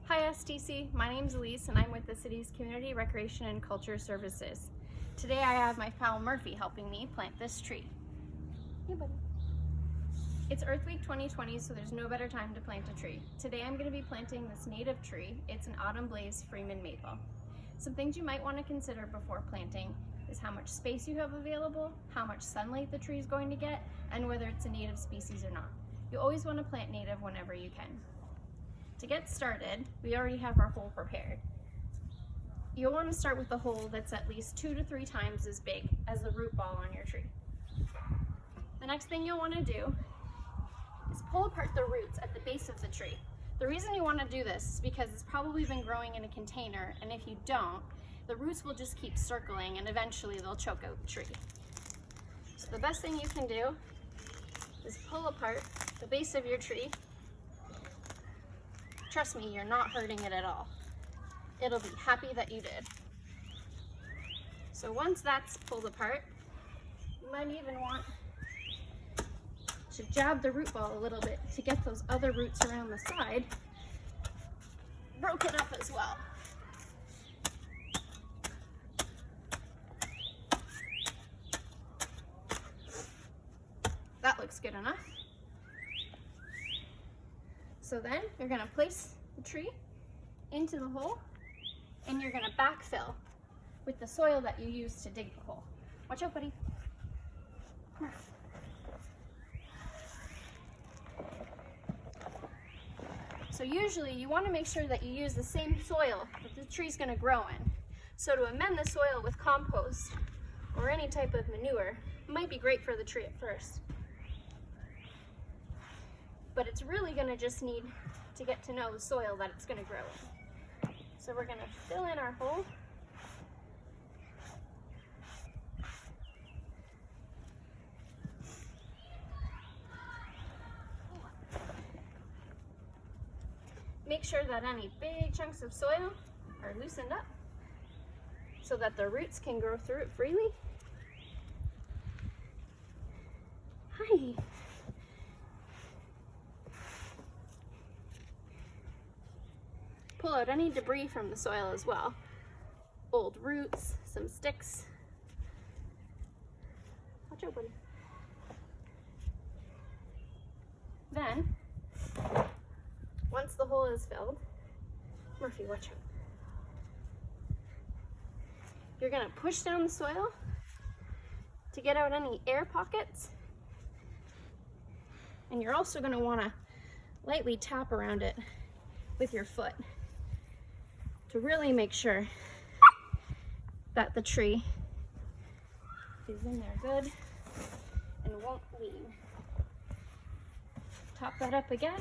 Hi STC, my name is Ilyse and I'm with the city's Community Recreation and Culture Services. Today I have my pal Murphy helping me plant this tree. Hey buddy. It's Earth Week 2020, so there's no better time to plant a tree. Today I'm going to be planting this native tree. It's an autumn blaze Freeman maple. Some things you might want to consider before planting is how much space you have available, how much sunlight the tree is going to get, and whether it's a native species or not. You always want to plant native whenever you can. To get started, we already have our hole prepared. You'll want to start with a hole that's at least 2 to 3 times as big as the root ball on your tree. The next thing you'll want to do is pull apart the roots at the base of the tree. The reason you want to do this is because it's probably been growing in a container, and if you don't, the roots will just keep circling and eventually they'll choke out the tree. So the best thing you can do is pull apart the base of your tree. Trust me, you're not hurting it at all. It'll be happy that you did. So once that's pulled apart, you might even want to jab the root ball a little bit to get those other roots around the side broken up as well. That looks good enough. So then you're going to place the tree into the hole and you're going to backfill with the soil that you used to dig the hole. Watch out, buddy. Come on. So usually you want to make sure that you use the same soil that the tree's going to grow in. So to amend the soil with compost or any type of manure might be great for the tree at first. But it's really going to just need to get to know the soil that it's going to grow in. So we're going to fill in our hole. Make sure that any big chunks of soil are loosened up so that the roots can grow through it freely. Hi. Pull out any debris from the soil as well. Old roots, some sticks. Watch out, buddy. Then, once the hole is filled, Murphy, watch out. You're gonna push down the soil to get out any air pockets. And you're also gonna wanna lightly tap around it with your foot to really make sure that the tree is in there good and won't lean. Top that up again.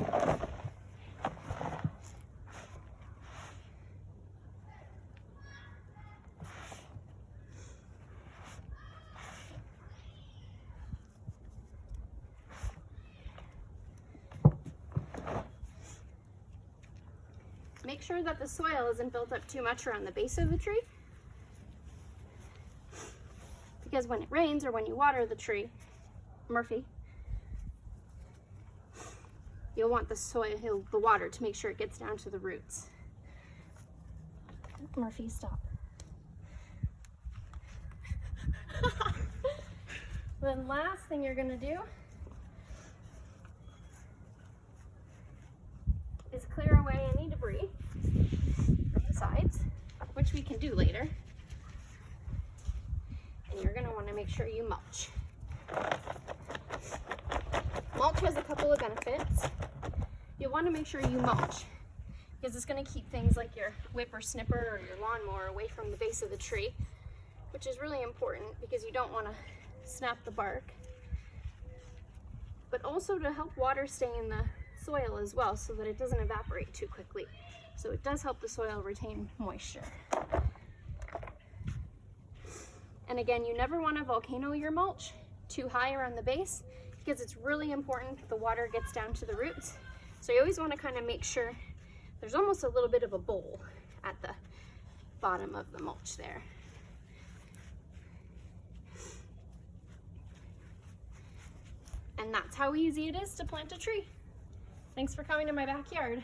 Make sure that the soil isn't built up too much around the base of the tree, because when it rains or when you water the tree, Murphy, you'll want the water to make sure it gets down to the roots. Murphy, stop. Then last thing you're gonna do is clear away any debris from the sides, which we can do later. And you're going to want to make sure you mulch. Mulch has a couple of benefits. You'll want to make sure you mulch because it's going to keep things like your whip or snipper or your lawnmower away from the base of the tree, which is really important because you don't want to snap the bark. But also to help water stay in the soil as well so that it doesn't evaporate too quickly. So it does help the soil retain moisture. And again, you never want to volcano your mulch too high around the base because it's really important that the water gets down to the roots. So you always want to kind of make sure there's almost a little bit of a bowl at the bottom of the mulch there. And that's how easy it is to plant a tree. Thanks for coming to my backyard.